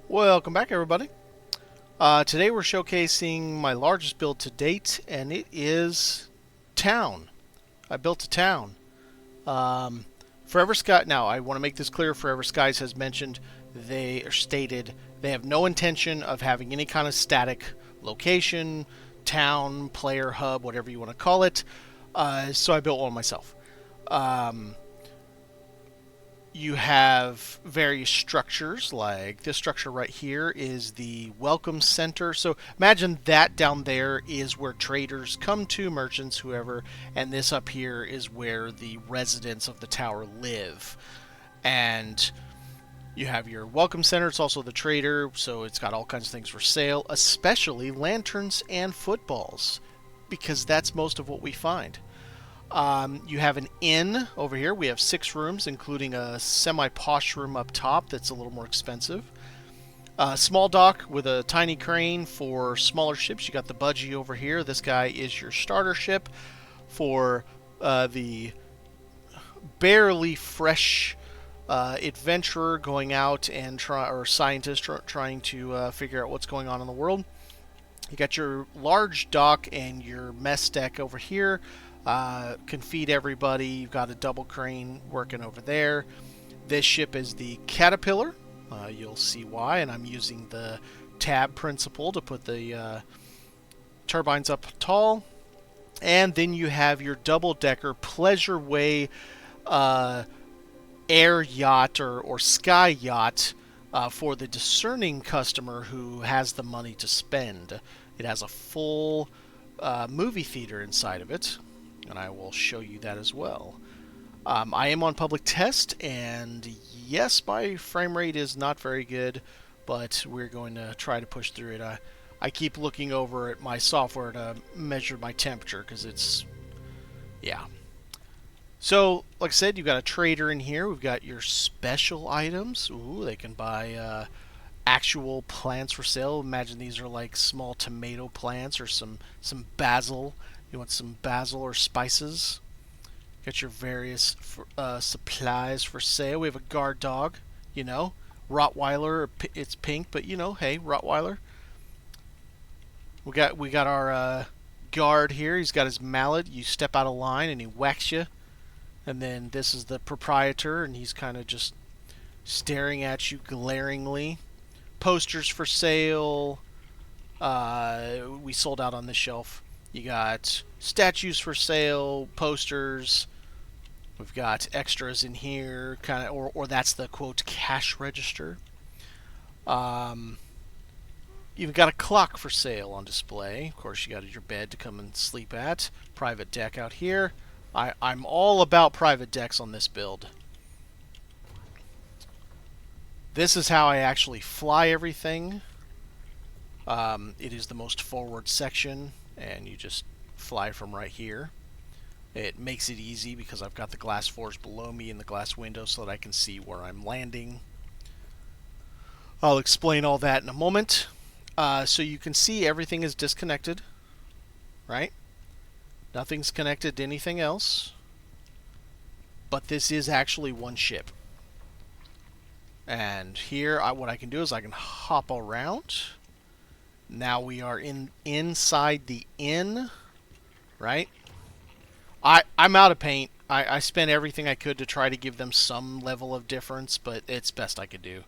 Welcome back, everybody. Today we're showcasing my largest build to date, and it is town. I built a town. Um, Forever Sky. Now, I want to make this clear. Forever Skies has mentioned they are stated they have no intention of having any kind of static location, town, player hub, whatever you want to call it. So I built one myself. Um, you have various structures, like this structure right here is the welcome center. So imagine that down there is where traders come to, merchants, whoever, and this up here is where the residents of the tower live. And you have your welcome center. It's also the trader, so it's got all kinds of things for sale, especially lanterns and footballs, because that's most of what we find. You have an inn over here. We have 6 rooms, including a semi-posh room up top that's a little more expensive. Small dock with a tiny crane for smaller ships. You got the budgie over here. This guy is your starter ship for the barely fresh adventurer going out and scientist trying to figure out what's going on in the world. You got your large dock and your mess deck over here. Can feed everybody. You've got a double crane working over there. This ship is the Caterpillar. You'll see why, and I'm using the tab principle to put the turbines up tall. And then you have your double-decker Pleasure Way air yacht or sky yacht for the discerning customer who has the money to spend. It has a full movie theater inside of it, and I will show you that as well. I am on public test, and yes, my frame rate is not very good, but we're going to try to push through it. I keep looking over at my software to measure my temperature, because it's, yeah. So, like I said, you've got a trader in here. We've got your special items. Ooh, they can buy actual plants for sale. Imagine these are like small tomato plants or some basil. You want some basil or spices. Got your various supplies for sale. We have a guard dog, you know, Rottweiler. It's pink, but you know, hey, Rottweiler. We got our guard here. He's got his mallet. You step out of line and he whacks you. And then this is the proprietor, and he's kind of just staring at you glaringly. Posters for sale. We sold out on this shelf. You got statues for sale, posters. We've got extras in here, kind of, or that's the quote cash register. You've got a clock for sale on display. Of course, you got your bed to come and sleep at. Private deck out here. I'm all about private decks on this build. This is how I actually fly everything. It is the most forward section, and you just fly from right here. It makes it easy because I've got the glass floors below me and the glass windows so that I can see where I'm landing. I'll explain all that in a moment. So you can see everything is disconnected, right? Nothing's connected to anything else. But this is actually one ship. And here, what I can do is I can hop around. Now we are inside the inn, right? I'm out of paint. I spent everything I could to try to give them some level of difference, but it's best I could do.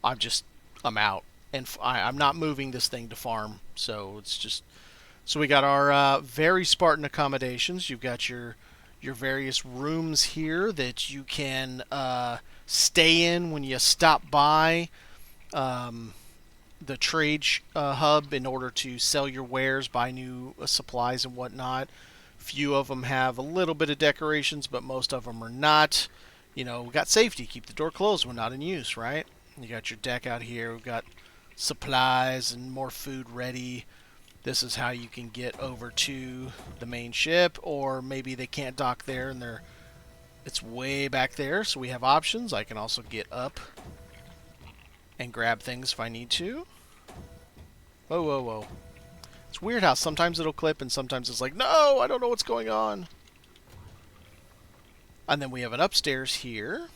I'm out. And I'm not moving this thing to farm, so it's just... So we got our very Spartan accommodations. You've got your various rooms here that you can stay in when you stop by the trade hub in order to sell your wares, buy new supplies and whatnot. Few of them have a little bit of decorations, but most of them are not. You know, we got safety. Keep the door closed when not in use, right? You got your deck out here. We've got supplies and more food ready. This is how you can get over to the main ship, or maybe they can't dock there and it's way back there, so we have options. I can also get up and grab things if I need to. Whoa, whoa, whoa. It's weird how sometimes it'll clip and sometimes it's like, no, I don't know what's going on. And then we have an upstairs here.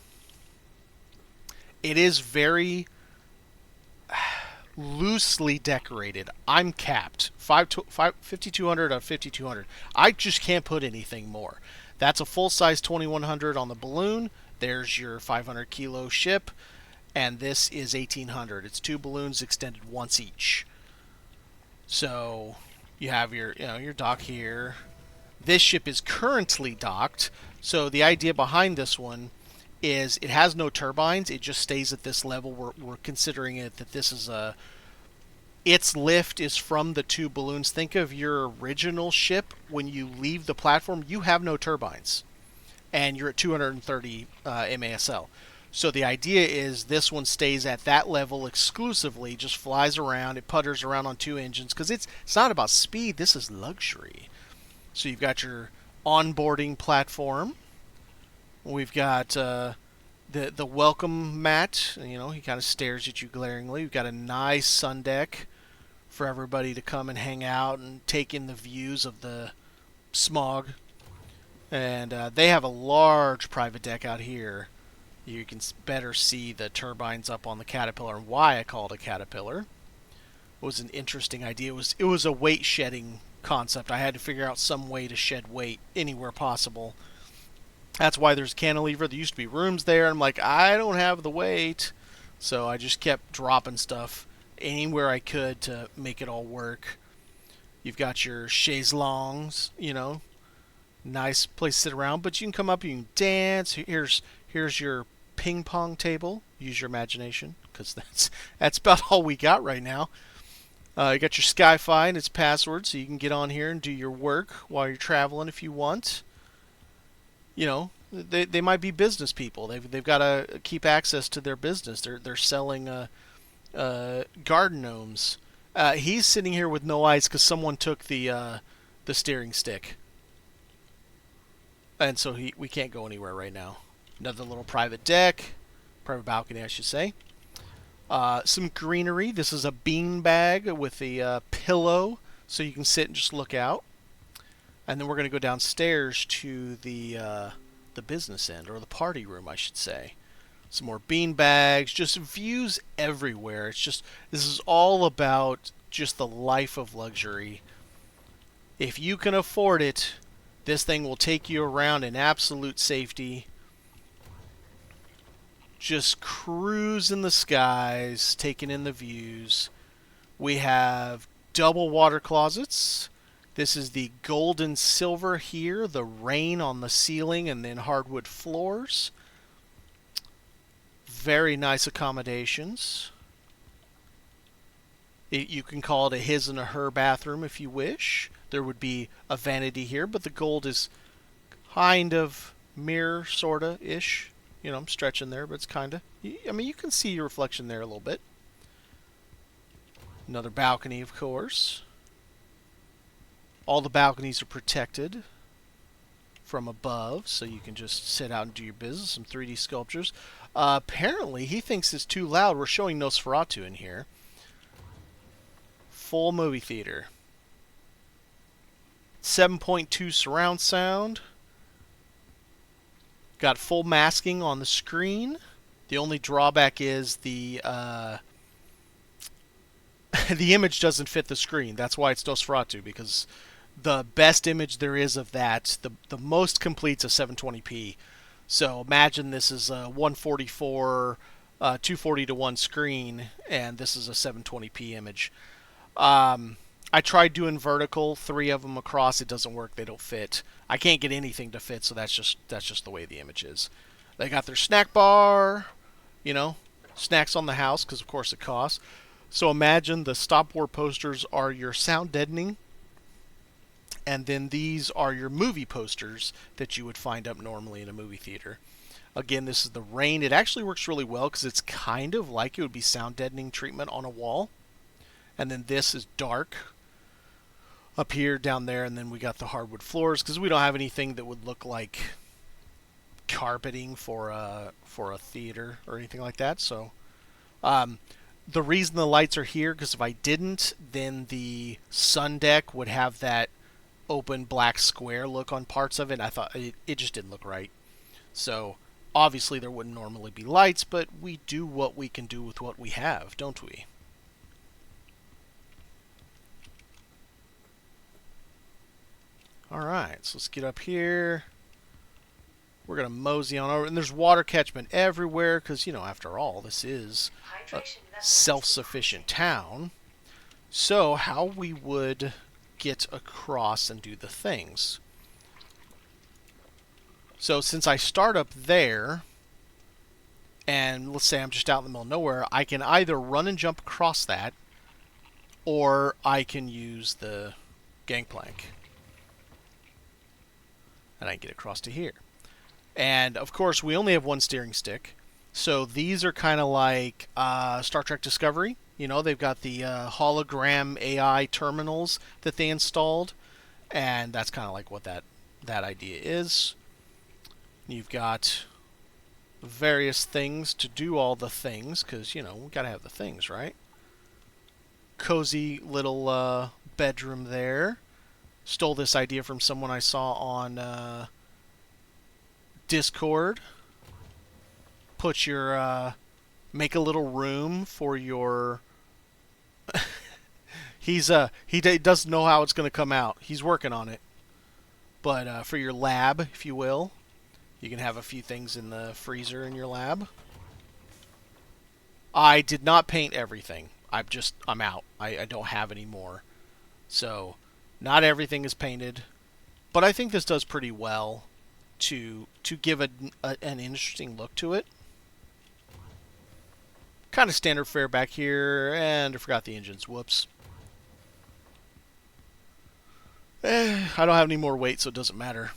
It is very loosely decorated. I'm capped. 5,200 on 5,200. I just can't put anything more. That's a full-size 2,100 on the balloon. There's your 500 kilo ship. And this is 1,800. It's two balloons extended once each. So you have your dock here. This ship is currently docked. So the idea behind this one is it has no turbines. It just stays at this level. We're considering it that this is a... Its lift is from the two balloons. Think of your original ship. When you leave the platform, you have no turbines. And you're at 230 MASL. So the idea is this one stays at that level exclusively, just flies around, it putters around on two engines, because it's not about speed, this is luxury. So you've got your onboarding platform. We've got the welcome mat. He kind of stares at you glaringly. We've got a nice sun deck for everybody to come and hang out and take in the views of the smog. And they have a large private deck out here. You can better see the turbines up on the Caterpillar and why I call it a Caterpillar. It was an interesting idea. It was a weight shedding concept. I had to figure out some way to shed weight anywhere possible. That's why there's a cantilever. There used to be rooms there. I'm like, I don't have the weight. So I just kept dropping stuff anywhere I could to make it all work. You've got your chaise longues, nice place to sit around. But you can come up, you can dance. Here's your ping pong table. Use your imagination, because that's about all we got right now. You got your Sky-Fi and its password, so you can get on here and do your work while you're traveling if you want. They might be business people. They've got to keep access to their business. They're selling garden gnomes. He's sitting here with no eyes because someone took the steering stick, and so we can't go anywhere right now. Another little private deck, private balcony, I should say. Some greenery. This is a bean bag with a pillow, so you can sit and just look out. And then we're going to go downstairs to the business end, or the party room, I should say. Some more bean bags, just views everywhere. This is all about just the life of luxury. If you can afford it, this thing will take you around in absolute safety. Just cruise in the skies, taking in the views. We have double water closets. This is the gold and silver here, the rain on the ceiling, and then hardwood floors. Very nice accommodations. You can call it a his and a her bathroom if you wish. There would be a vanity here, but the gold is kind of mirror, sorta-ish. I'm stretching there, but it's kind of... you can see your reflection there a little bit. Another balcony, of course. All the balconies are protected from above, so you can just sit out and do your business. Some 3D sculptures. Apparently, he thinks it's too loud. We're showing Nosferatu in here. Full movie theater. 7.2 surround sound. Got full masking on the screen. The only drawback is the the image doesn't fit the screen. That's why it's Nosferatu, because the best image there is of that, the most complete's a 720p. So imagine this is a 144, 240 to 1 screen, and this is a 720p image. I tried doing vertical, 3 of them across. It doesn't work. They don't fit. I can't get anything to fit, so that's just the way the image is. They got their snack bar, snacks on the house, because of course it costs. So imagine the stopboard posters are your sound deadening, and then these are your movie posters that you would find up normally in a movie theater. Again, this is the rain. It actually works really well because it's kind of like it would be sound deadening treatment on a wall. And then this is dark up here, down there, and then we got the hardwood floors because we don't have anything that would look like carpeting for a theater or anything like that. So the reason the lights are here, because if I didn't, then the sun deck would have that open black square look on parts of it. And I thought it just didn't look right. So obviously there wouldn't normally be lights, but we do what we can do with what we have, don't we? Alright, so let's get up here. We're going to mosey on over. And there's water catchment everywhere because, you know, after all, this is a self-sufficient town. So how we would get across and do the things. So since I start up there, and let's say I'm just out in the middle of nowhere, I can either run and jump across that, or I can use the gangplank. And I can get across to here. And, of course, we only have one steering stick. So these are kind of like Star Trek Discovery. You know, they've got the hologram AI terminals that they installed. And that's kind of like what that idea is. You've got various things to do all the things. Because, you know, we got to have the things, right? Cozy little bedroom there. Stole this idea from someone I saw on Discord. Put your make a little room for your he doesn't know how it's going to come out. He's working on it. But for your lab, if you will, you can have a few things in the freezer in your lab. I did not paint everything. I'm out. I don't have any more. So not everything is painted, but I think this does pretty well to give an interesting look to it. Kind of standard fare back here, and I forgot the engines. Whoops. I don't have any more weight, so it doesn't matter.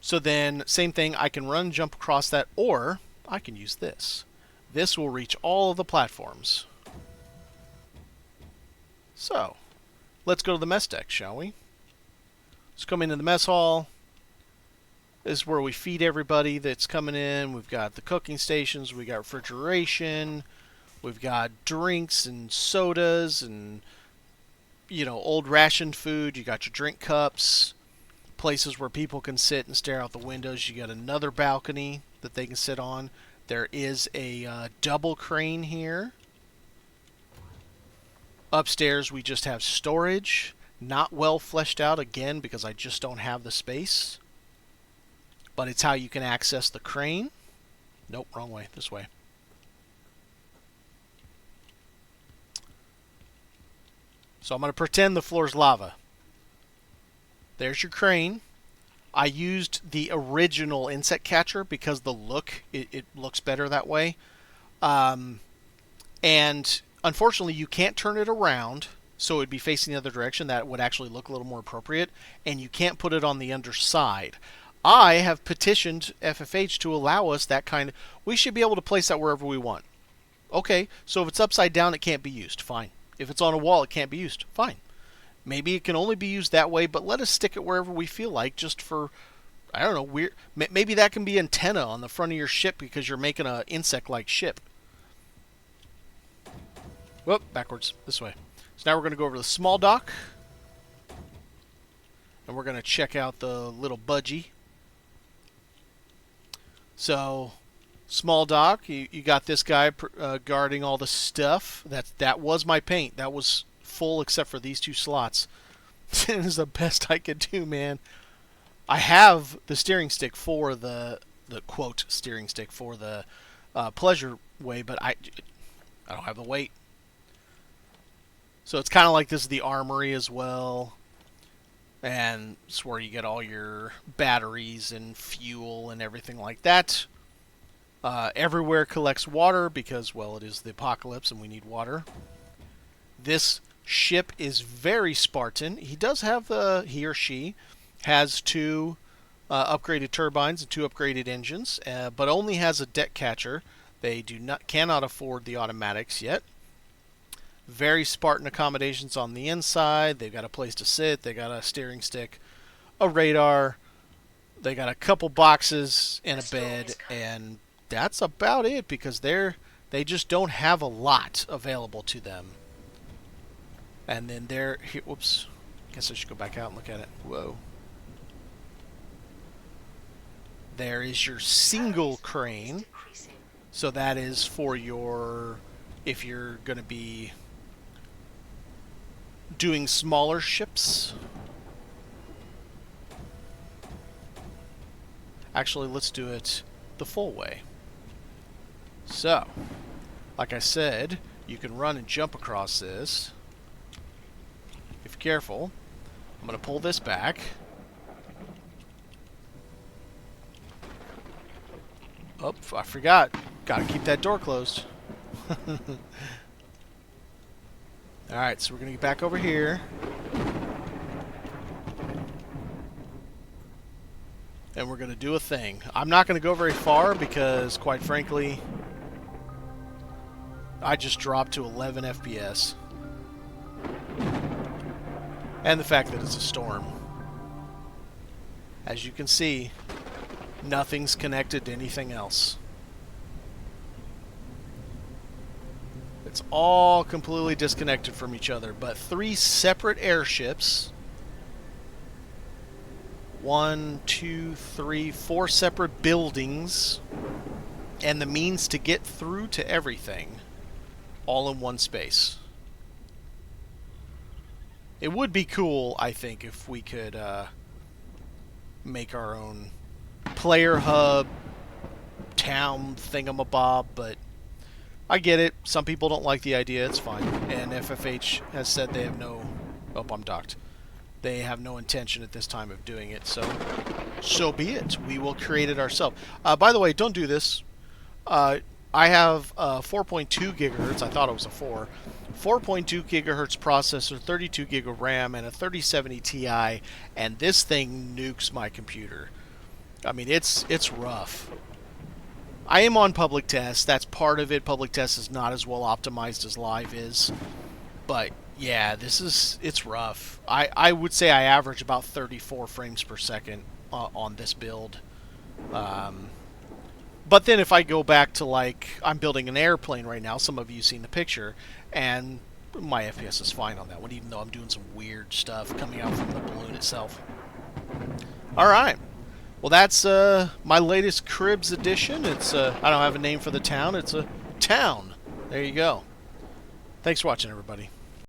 So then, same thing, I can run, jump across that, or I can use this. This will reach all of the platforms. So, let's go to the mess deck, shall we? Let's come into the mess hall. This is where we feed everybody that's coming in. We've got the cooking stations. We've got refrigeration. We've got drinks and sodas and, you know, old rationed food. You got your drink cups. Places where people can sit and stare out the windows. You got another balcony that they can sit on. There is a double crane here. Upstairs we just have storage. Not well fleshed out again because I just don't have the space. But it's how you can access the crane. Nope, wrong way. This way. So I'm going to pretend the floor's lava. There's your crane. I used the original insect catcher because the look, it looks better that way. And unfortunately, you can't turn it around, so it would be facing the other direction. That would actually look a little more appropriate. And you can't put it on the underside. I have petitioned FFH to allow us that kind of... We should be able to place that wherever we want. Okay, so if it's upside down, it can't be used. Fine. If it's on a wall, it can't be used. Fine. Maybe it can only be used that way, but let us stick it wherever we feel like, just for, I don't know, weird. Maybe that can be antenna on the front of your ship because you're making an insect-like ship. Whoop, backwards. This way. So now we're going to go over to the small dock. And we're going to check out the little budgie. So, small dock, you got this guy guarding all the stuff. That was my paint. That was full except for these two slots. It is the best I could do, man. I have the steering stick for the quote steering stick for the pleasure way, but I don't have the weight. So it's kind of like this is the armory as well. And it's where you get all your batteries and fuel and everything like that. Everywhere collects water because, well, it is the apocalypse and we need water. This ship is very Spartan. He does have he or she has two upgraded turbines and two upgraded engines, but only has a deck catcher. They cannot afford the automatics yet. Very Spartan accommodations on the inside. They've got a place to sit. They got a steering stick, a radar. They got a couple boxes and a bed, and that's about it because they just don't have a lot available to them. And then here. Whoops. Guess I should go back out and look at it. Whoa. There is your single crane. So that is for your, if you're going to be doing smaller ships. Actually, let's do it the full way. So, like I said, you can run and jump across this. If you're careful, I'm going to pull this back. Oh, I forgot. Gotta keep that door closed. Alright, so we're going to get back over here. And we're going to do a thing. I'm not going to go very far because, quite frankly, I just dropped to 11 FPS. And the fact that it's a storm. As you can see, nothing's connected to anything else. It's all completely disconnected from each other, but 3 separate airships. 1, 2, 3, 4 separate buildings, and the means to get through to everything, all in one space. It would be cool, I think, if we could make our own player hub, town thingamabob, but I get it. Some people don't like the idea. It's fine. And FFH has said they have no... Oh, I'm docked. They have no intention at this time of doing it, so be it. We will create it ourselves. By the way, don't do this. I have 4.2 gigahertz. I thought it was a 4. 4.2 gigahertz processor, 32 gig of RAM, and a 3070 Ti, and this thing nukes my computer. I mean, it's rough. I am on public test. That's part of it. Public test is not as well optimized as live is, but yeah, it's rough. I would say I average about 34 frames per second on this build. But then if I go back to, like, I'm building an airplane right now, some of you have seen the picture, and my FPS is fine on that one, even though I'm doing some weird stuff coming out from the balloon itself. Alright. Well, that's my latest Cribs edition. It's I don't have a name for the town. It's a town. There you go. Thanks for watching, everybody.